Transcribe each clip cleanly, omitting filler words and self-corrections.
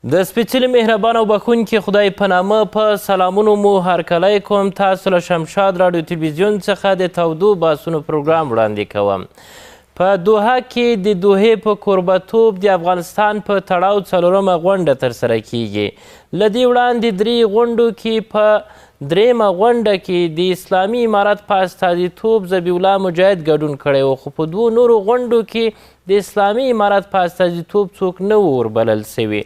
د سپېڅلي مهربان او بخښونکي خدای په نامه په سلامونو مو هرکلی کوم. تاسو له شمشاد راډیو تلویزیون څخه د تودو بحثونو پروګرام وړاندې کوم. په دوحه کې د دوحې په کوربهتوب د افغانستان په تړاو 4مه غونډه ترسره کیږي. له دې وړاندې 3 غونډو کې په 3مه غونډه کې د اسلامي امارت په استازیتوب ذبیح الله مجاهد ګډون کړی و، خو په 2 نورو غونډو کې د اسلامي امارت په استازیتوب څوک نه و وربلل سوي.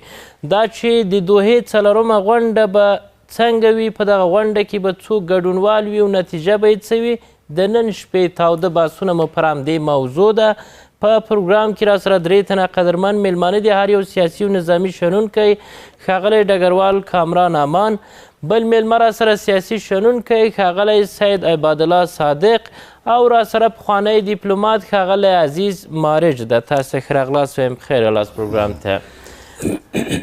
دا چې د دوحې 4مه غونډه به څنګه وي، په دغه غونډه کې به څوک ګډونوال وي او نتیجه به یې څه وي، د نن شپې تاوده بحثونه مو پر همدې موضوع ده. په پروګرام کې را سره 3 تنه قدرمن میلمانه دي، هر یو سیاسي او نظامي شنونکی ښاغلی ډګروال کامران امان، بل میلمه را سره سیاسي شنونکی ښاغلی سید عبادالله صادق او را سره پخوانی دیپلومات ښاغلی عزیز مارج ده. تاسو ښه راغلاست، وایم خیر راغلاست پروګرام ته.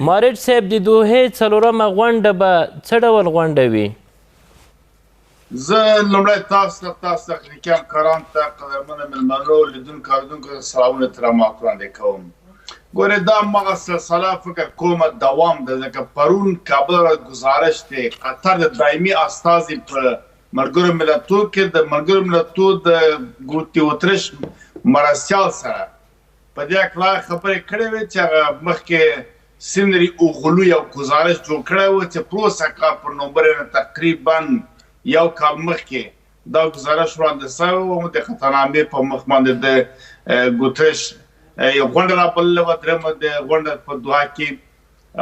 مارج صاحب، د دوحې 4مه غونډه به څه ډول غونډه وي؟ زه لومړی تاسو ته تخنیکي همکارانو ته قدرمنو میلمنو لیدونکو اورېدونکو ته سلامونه احترامات وړاندې کوم. ګورې دا همغه سلسله فکر کومه دوام ده، ځکه پرون کابل را ګزارش دی قطر د دایمي استازي په ملګرو ملتونو کې د ملګرو ملتونو د ګوتریش مرستیال سره په دې اړه خبرې کړې وې چې هغه مخکې سینري اوغلو یو ګزارش جوړ کړی و چې پروسه کار په نومبر نه تقریبا یو کال مخکې دا ګزارش وړاندې سوی و. د خطرنامې په مخ باندې د ګوتریش یو غونډه رابلله وه، 3مه د غونډه په دوحه کې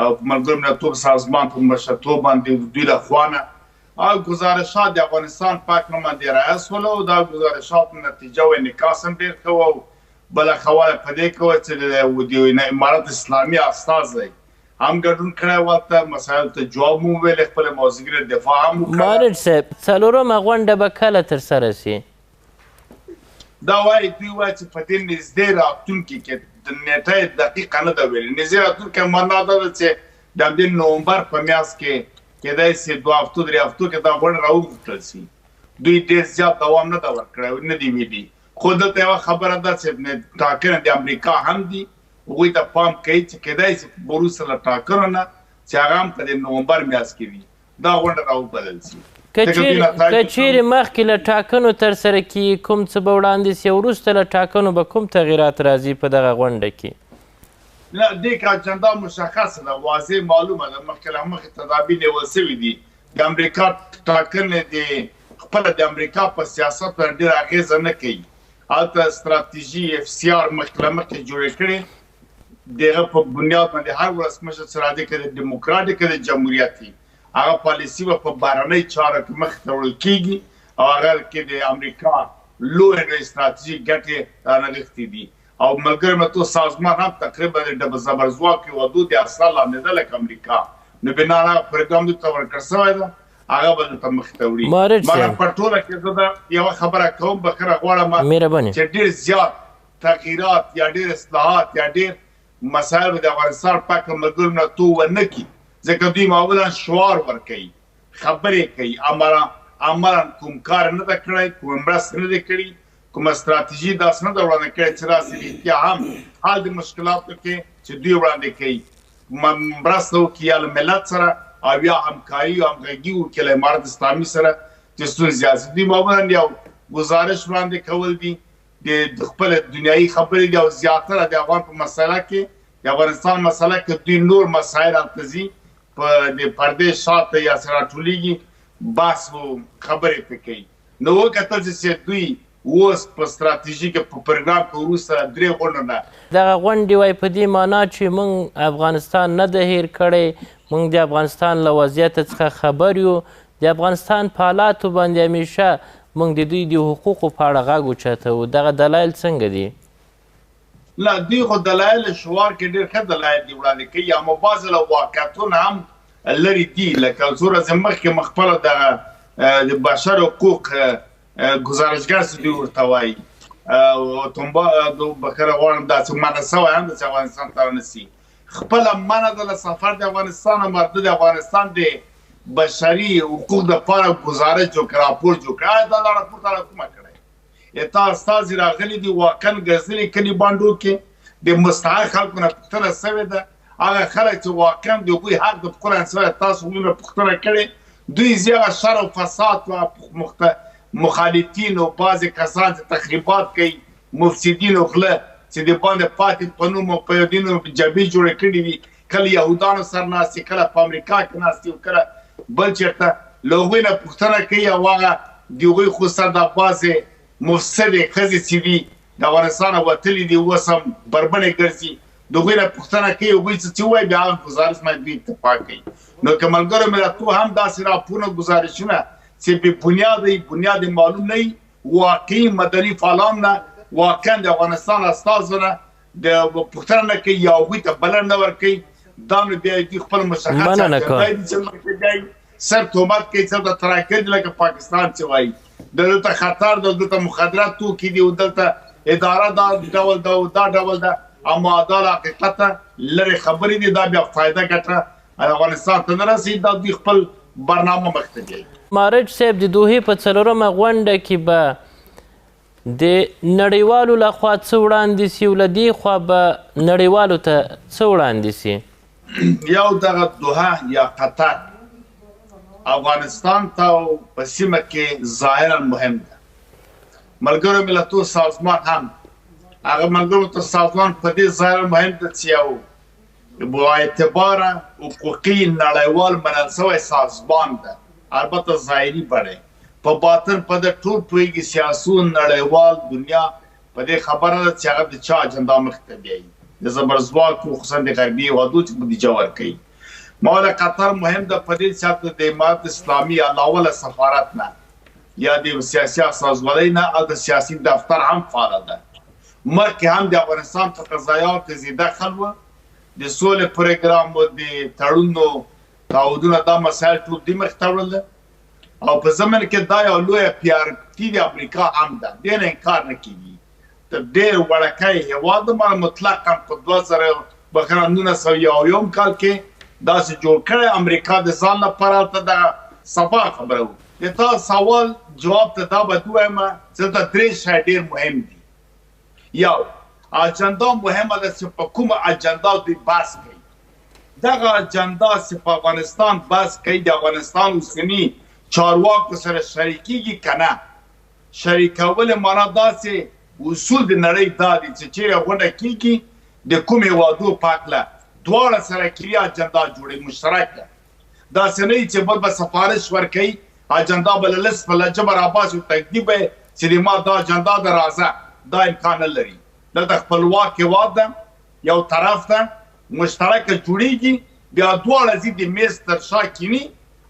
او په ملګرو ملتونو سازمان په مشرتوب باندې دوی له خوا نه او گزارشات د افغانستان په هکله باندې رایه شول او دا ګزارشاتو نتیجه او انعکاس هم ډېر ښه و. او بله خبره په دې کې وه چې د امارت اسلامي استازی هم ګډون کړی و، ته مسایلو ته جواب مو وویل، خپله موضوعګیره دفاع هم وکړه. مارج صاحب، 4مه غونډه به کله ترسره سي؟ دا وایي دوی وایي چې په دې نږدې راتلونکي کې د نیټه یې دقیقه نه ده ویلې. نږدې راتلونکی معنا دا ده چې د همدې نومبر په میاشت کې کیدای سي 2 هفتو 3 هفتو کې دا غونډه راوغوښتل سي. دوی ډېر زیات دوام نه ده ورکړی، نه دي ویلي. خو دلته یوه خبره ده چې ټاکنه د امریکا هم دي، هغوی ته پام کوي چې کیدای سي وروسته له ټاکنو نه چې هغه هم په د نومبر میاشت کې وي دا غونډه راوبلل سي. که چیرې مخکې له ټاکنو ترسره کیږي، کوم څه به وړاندې سي، وروسته له ټاکنو به کوم تغیرات راځي په دغه غونډه کې؟ نه، دې کې اجنډا مشخصه ده، واضح معلومه ده، مخکې له مخکې تدابیر نیول سوي دي. د امریکا ټاکنې د خپله د امریکا په سیاست باندې ډېره اغېزه نه کوي. هلته ستراتیژي FCR مخکې له مخکې جوړې کړې، د هغه په بنیاد باندې هر ولسمشر چې راځي که د ډیموکراټ که د جمهوریتي هغه پالیسي به په بهرنۍ چارو کې مخې ته وړل کېږي او هغه کې د امریکا لویې لویې ستراتیژیک ګټې رانغښتې دي. او ملګرو ملتونو سازمان هم تقریبا د ډبل زبرځواک هېوادو د اصلا لاندې ده لکه امریکا، نو بنا هغه پروګرام دوی ته ورکړل سوی ده، هغه به دلته مخې ته وړي. مګر په ټوله کې زه دا یوه خبره کوم، بخښنه غواړم چې ډېر زیات تغییرات یا ډېر اصلاحات یا ډېر مسایل به د افغانستان په هکله ملګرو ملتونو ونه کړي، ځکه دوی معمولا شعار ورکوي، خبرې کوي، عملا کوم کار نه ده کړی، کومه مرسته نه ده کړې، کومه ستراتیژي داسې نه ده وړاندې کړې چې راسي رښتیا هم حال د مشکلاتو کې چې دوی وړاندې کوي مرسته وکړي یا له ملت سره او یا همکاري او همغږي وکړي له امارت اسلامي سره چې ستونزې هسي. دوی معمولا یو ګزارش وړاندې کول دي، د خپل دنیایي خبرې دي او زیاتره د افغان په مسله کې د افغانستان مسله کې دوی نور مسایل هلته ځي په د پردې شاته یا سره راټولېږي، بحث و خبرې پرې کوي. نو وکتل چې دوی اوس په ستراتیژي کې په پروګرام کې وروسته 3 غونډو نه دغه غونډې وایي په دې معنا چې موږ افغانستان نه ده هیر کړی، موږ د افغانستان له وضعیت څخه خبر یو، د افغانستان په حالاتو باندې همیشه موږ د دوی د حقوقو په اړه غږ اوچتوو. دغه دلایل څنګه دي؟ نه، دوی خو دلایل شعار کې ډېر ښه دلایل دي وړاندې کوي، اما بعضې له واقعیتونه هم لرې دي. لکه څو ورځې مخکې مو خپله دغه د بشر حقوق ګزارشګر چې دوی ورته وایي بخښنه غواړم داسې منع سوی هم ده چې افغانستان ته رانسي، خپله منع ده له سفر د افغانستان هم د افغانستان د بشري حقوق دپاره ګزارش جوړ کړه، راپور جوړ کړه. آیا دا راپور تا کومه کړی؟ تا استازي راغلي دي واقعا ګرځېدلي کلي بانډو کې د مستحق خلکو نه پوښتنه سوې ده هغه خلک چې واقعا د هغوی حق د قرآن سره تاسو ومنه پوښتنه کړې دوی زیاغه شر او فساد و مخالفین او بعضې کسان چې تخریبات کوي مفسدین او غله چې د باندې پاتې په نوم او په دینو جبهې جوړې کړې وي کله یهودانو سره ناست دي کله په امریکا کې ناست دي او کله بل چېرته له هغوی نه پوښتنه کوي او هغه د هغوی خو سره دا بعضې مفسدې ښځې چې دي د افغانستانه وتلي دي اوس هم بربنې ګرځي د هغوی نه پوښتنه کوي هغوی څه وایي بیا هغه ګزارش باندې دوی اتفاق کوي نو که ملګرو ملتونو هم داسې راپورونه ګزارشونه چې بې بنیاده بنیاد معلوم نه وي واقعي مدني فعالان نه واقعا د افغانستان استازو نه د پوښتنه نه کوي یا هغوی ته بلنه نه ورکوي دا نو بیا دوی خپل مشخص سر تهمت کوي چې د تراکر دي لکه پاکستان چې وایي دلته خطر ده دلته مخدرات توکي دي او دلته اداره دا ډول دا ډول ده اما دا له حقیقته لرې خبرې دي دا بیا فایده ګټه افغانستان ته نه رسي دا دوی خپل برنامه مخته بیایي مارج صاحب د دوحې په 4مه غونډه کې به د نړیوالو لخوا څه وړاندې سي او له دې خوا به نړیوالو ته څه وړاندې سي یو دغه دوحه یا قطر افغانستان ته په سیمه کې ظاهرا مهم ده ملګرو ملتونو سازمان هم هغه ملګرو ته سازمان په دې ظاهرا مهم ده چې یو با اعتباره حقوقي نړیوال منل شوی سازمان ده البته ظاهري بڼه په باطن په د ټول پوهېږي سیاسون نړیوال دنیا په دې خبره ده چې هغه د چا اجنډا مخته بیایي د زبرځواکو خصوصا د غربي هېوادو چې بودیجه ورکوي مولا قطر مهم ده په دې چې د امارت اسلامي علاوه له سفارت نه یا د سیاسي استازولۍ نه او د سیاسي دفتر هم فعاله ده مخکې هم د افغانستان په قضایاو کې زیاده دخل و د سولې پروګرام و د تړونونو تعهدونه دا مسایل ټول دې مخې ته وړل او په زمن کې دا یو لویه پیارتي د امریکا هم ده دې نه انکار نه کېږي د ډېر وړوکی هېواد باندې مطلقا په 1901 کال کې داسې جوړ کړی امریکا د ځان لپاره ته دغه صفا خبره و د تا سوال جواب ته دا به ووایم چې دلته درې شی ډېر مهم دي یو اجنډا مهمه ده چې په کومه اجنډا دوی بحث کوي دغه اجنډا چې په افغانستان بحث کوي د افغانستان اوسني چارواکو سره شریکېږي که نه شریکول معنا داسې اصول د نړۍ دا دي چې چیرې غونډه کېږي د کوم هېوادو په هکله دواړه سره کلي اجنډا جوړوي مشترکه داسې نه وي چې بل به سفارش ورکوي اجنډا به له لست په لجه به راباسي او تقدیم به چې د ما دا اجنډا ده راځه دا امکان نه لري دلته خپلواک هېواد ده یو طرف ته مشترکه جوړېږي بیا دواړه ځي د میز تر شا کیني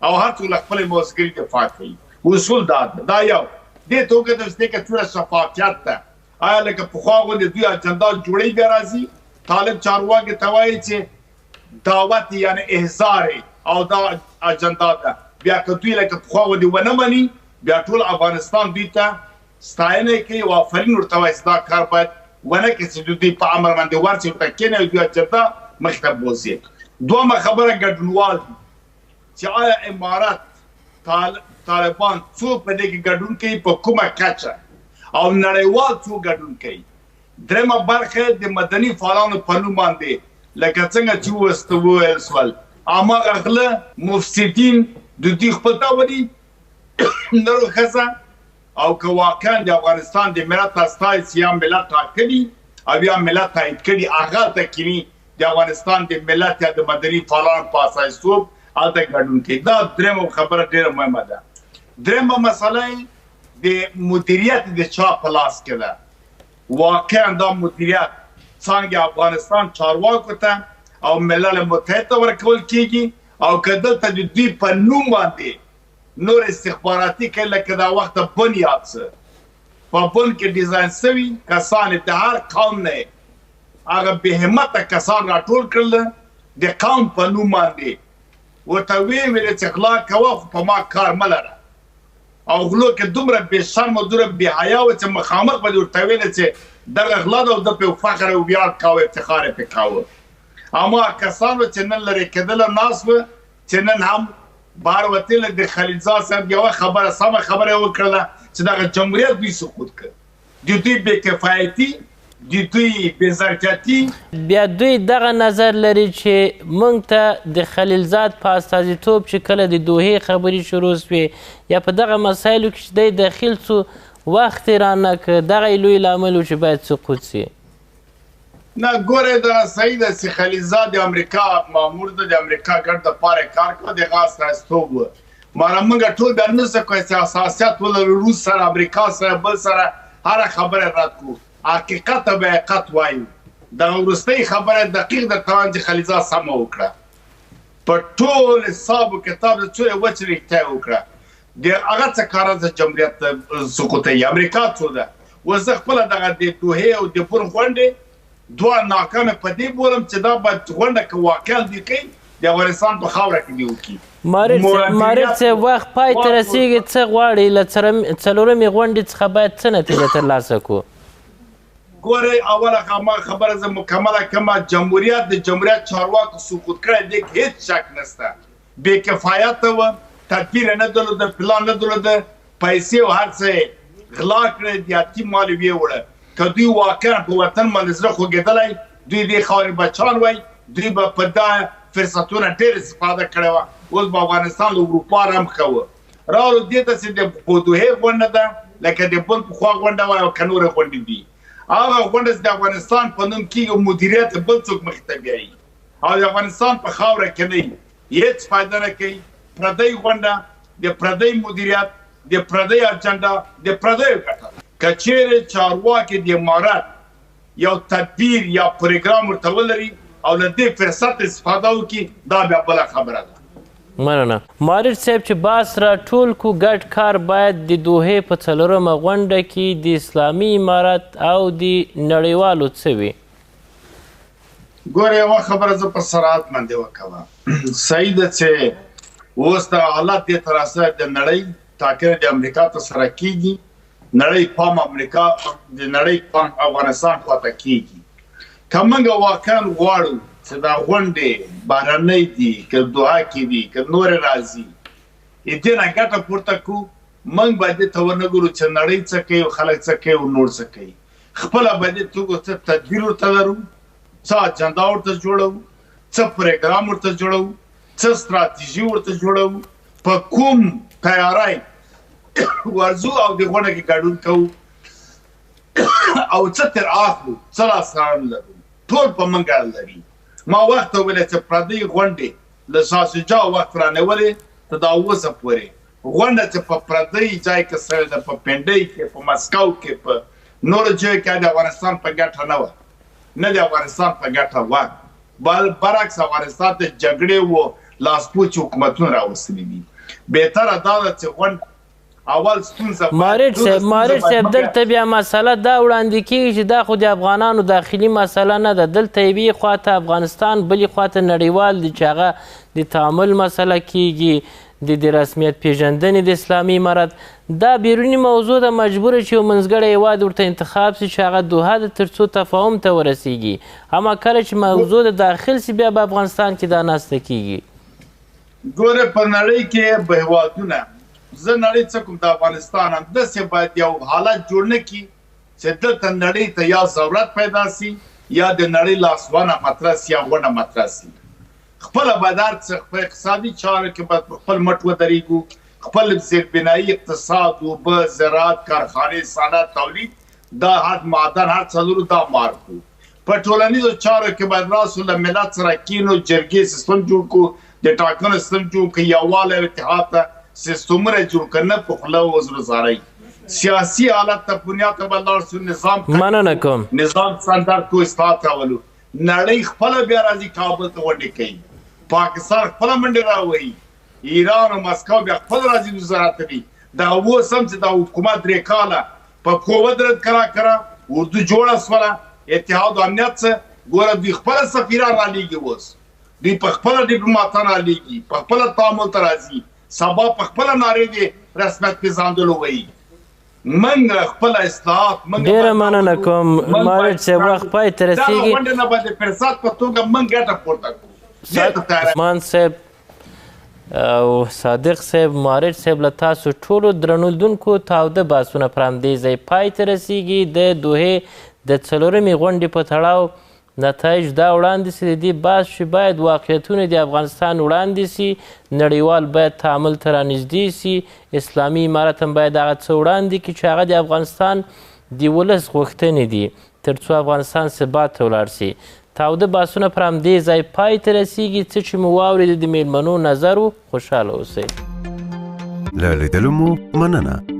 او هر څوک له خپلې موسګري دفاع کوي اصول دا ده دا یو دې توګه د دې کې ټوله شفافیت ده آیا لکه پخوا غوندې دوی اجنډا جوړوي بیا راځي طالب چارواکي ته وایي چې دعوت یعنی احضار او دا اجنډا ده بیا که دوی لکه پخوا غوندې ونه مني بیا ټول افغانستان دوی ته ستاینه کوي او آفرین ورته وایي چې دا کار باید ونه کړي چې دوی په امر باندې ورشي ورته کښېنوي او دوی اجنډا مخې ته بوځي دویمه خبره ګډونوال دي چې آیا امارات طالبان څوک په دې کې ګډون کوي په کومه کچه او نړیوال څوک ګډون کوي درېمه برخه د مدني فعالانو په نوم باندې لکه څنګه چې وروسته وویل شول هماغه غله مفسدین د دوی خپل ته ودي نرو ښځه او که واقعا د افغانستان د ملت استازي یا ملت ټاکلي او یا ملت تایید کړي هغه ته کینی د افغانستان د ملت یا د مدني فعالانو په اساسوب هلته ګډون کوي دا درېمه خبره ډېره مهمه ده درېمه مسله د مدیریت د چا په لاس کې ده واقعا دا مدیریت څنګه افغانستان چارواکو ته او ملل متحد ته ورکول کېږي او که دلته د دوی په نوم باندې نور استخباراتي کوي لکه دا وخته بن یاد څه په بن کې ډیزاین شوي کسان د هر قوم نه هغه بې همته کسان راټول کړل د قوم په نوم باندې ورته ویې ویل چې غلا کوه خو په ما کار مه لره او غلو کې دومره بې شرمه دومره بې حیا وه چې مخامخ به دې ورته ویله چې دغه غلا ده او ده پرې فخر او ویاړ کاوه افتخار یې پرې کاوه اما کسان وه چې نن لرې کېدله ناست وه چې نن هم بهر وتلې د خلیلزاد صاحب یوه خبره سمه خبره یې وکړله چې دغه جمهوریت دوی سقوط کړ د دوی بې کفایتي د دوی بېظرفیتي بیا دوی دغه نظر لري چې موږ ته د خلیلزاد په استازیتوب چې کله د دوحې خبرې شروع سوې یا په دغه مسایلو کې چې دی دخیل سو وخت یې رانه که دغه یې لوی لامل و چې باید سقوط سي نه ګوره دا صحیح ده چې خلیلزاد د امریکا مامور ده د امریکا ګډ دپاره یې کار کوه د هغه استازیتوب و ماره موږ ټول بیا نه سو کوی چې اساسیات ولرو روس سره امریکا سره بل سره هره خبره رد کړو حقیقت به حقیقت وایو دغه وروستۍ خبره دقیق درته وایم چې خلیلزاد سمه وکړه په ټول حساب و کتاب د څو یې وچې رښتیا وکړه د هغه څه کاره د جمهوریت سقوطوي امریکا څو ده اوس زه خپله دغه د دوحې او د بون غونډې دوه ناکامې په دې بولم چې دا باید غونډه که واقعا دوی کوي د افغانستان په خاوره کې دې وکړي مارد صاحب وخت پای ته رسېږي څه غواړي له څلورمې غونډې څخه باید څه نتیجه ترلاسه کړو ګورئ اوله خبره زه مکمله کومه جمهوریت د جمهوریت چارواکو سقوط کړی دی هیڅ شک نشته بې کفایته وه تدبیر نه درلوده پلان نه درلوده پیسې او هر څه غلا کړی د یتیم مال یې ویوړه که دوی واقعا په وطن باندې زړه خوږېدلی دوی دې خاورې بچان وای دوی به په دا فرصتونه ډېر استفاده کړې وه اوس به افغانستان له اروپا هم ښه وه راغلو دې ته چې د دوحې غونډه ده لکه د بل پخوا غونډه وه او که نورې غونډې دي هغه غونډه چې د افغانستان په نوم کېږي مدیریت بل څوک مخې ته بیایي او د افغانستان په خاوره کې نه وي هېڅ فایده نه کوي پردی غونډه د پردی مدیریت د پردی اجنډا د پردیو ګټه که چیرې چارواکي د امارات یو تدبیر یا پروګرام ورته ولري او له دې فرصت استفاده وکړي دا بیا بله خبره ده مننه مارد صاحب چې باس راټول کو ګډ کار باید د دوحې په څلورمه غونډه کې د اسلامي امارت او د نړیوالو څه وي ګوره یوه خبره زه په صراحت باندې وکوم صحیح ده چې اوس دغه حالت دې ته راسره د نړۍ ټاکنې د امریکا ته سره کېږي نړۍ پام امریکا د نړۍ پام افغانستان خواته کېږي که موږ واقعا غواړو چې دا غونډې بهرنۍ دي که دوحه کې دي که نورې راځي دې نه ګټه پورته کړو موږ باید دې ته ونه ګورو چې نړۍ څه کوي او خلک څه کوي او نور څه کوي خپله باید دې توګه څه تدبیر ورته لرو څه اجنډا ورته جوړو څه پروګرام ورته جوړو څه ستراتیژي ورته جوړو په کوم تیاری ورځو او د غونډه کې ګډون کوو او څه تر اخلو څه لاسته لرو ټول په موږ اړه لري ما وخت ویلی چې پردۍ غونډې له شاه وخت رانیولې ته دا اوسه پورې غونډه چې په پردۍ ځای کې سوې ده په پنډۍ کې په مسکو کې په نورو ځایو کې د افغانستان په ګټه نه وه نه د افغانستان په ګټه وه برعکس افغانستان ته جګړې و لاسپوچ حکومتونه راوستلي دي بهتره دا ده چې غونډه اول ستونزه مارد صاحب دلته بیا مسله دا وړاندې کېږي چې دا خو د افغانانو داخلي مسله نه ده دلته یوې خواته افغانستان بلې خواته نړیوال دي چې هغه د تعامل مسله کېږي د رسمیت پیژندنې د اسلامي امارت دا بیروني موضوع ده مجبوره چې یو منځګړی هیواد ورته انتخاب سي چې هغه دوحه ده تر څو تفاهم ته ورسیږي اما کله چې موضوع د داخل سي بیا په افغانستان کې دا ناسته کېږي ګوره په نړۍ کې به هیوادونه زه نړۍ څه کوم د افغانستان همداسې باید یو حالت جوړ نه کړي چې دلته نړۍ ته یا ضرورت پیدا سي یا د نړۍ لاسوانه مطرح سي یا غونډه مطرح سي خپله باید هر څه په اقتصادي چارو کې باید په خپل مټ ودرېږو خپل زیربنایي اقتصاد اوبه زراعت کارخانې صنعت تولید دا هر معدن هر څه لرو دا مار کړو په ټولنیزو چارو کې باید راسو له ملت سره کینو جرګې سیستم جوړ کړو د ټاکنو سیستم جوړ کړو یووالی او اتحاد ته سیستمونه جوړ کړه نه په خوله وزر زارئ سیاسي حالت ته بنیاد ته به لاړ شو نظام مننه کوم نظام ستاندرد کو اصلاحات راولو نړۍ خپله بیا راځي کابل ته غونډې کوي پاکستان خپله منډې راوهي ایران او مسکو بیا خپل راځي وزارت دي دا اوس هم چې دا حکومت درې کاله په پښو ودرېد کرا اردو جوړه سوله اتحاد او امنیت څه ګوره دوی خپله سفیران رالیږي اوس دوی په خپله ډیپلوماتان رالیږي په خپله تعامل ته راځي سبا په خپله نارې د رسمیت پېژندلو وایي موږ خپله اصلاحات ډېره مننه کوم مارد صاحب وخت پای ته رسېږي دغه غونډې نه به د فرصت په توګه موږ ګټه پورته کړو عثمان صاحب او صادق صاحب مارد صاحب له تاسو ټولو درنو لیدونکو تاوده بحثونه پر همدې ځای پای ته رسېږي د دوحې د څلورمې غونډې په تړاو نتایج دا وړاندې سي. د دې بحث چې باید واقعیتونه د افغانستان وړاندې سي، نړیوال باید تعامل ته رانږدې سي، اسلامي امارت هم باید هغه څه وړاندې کړي چې هغه د افغانستان د ولس غوښتنې دي تر څو افغانستان ثبات ته ولاړ سي. تاوده بحثونه پر همدې ځای پای ته رسیږي. څه چې مو واورېد د میلمنو نظر و، خوشحاله اوسئ. له لیدلو مو مننه.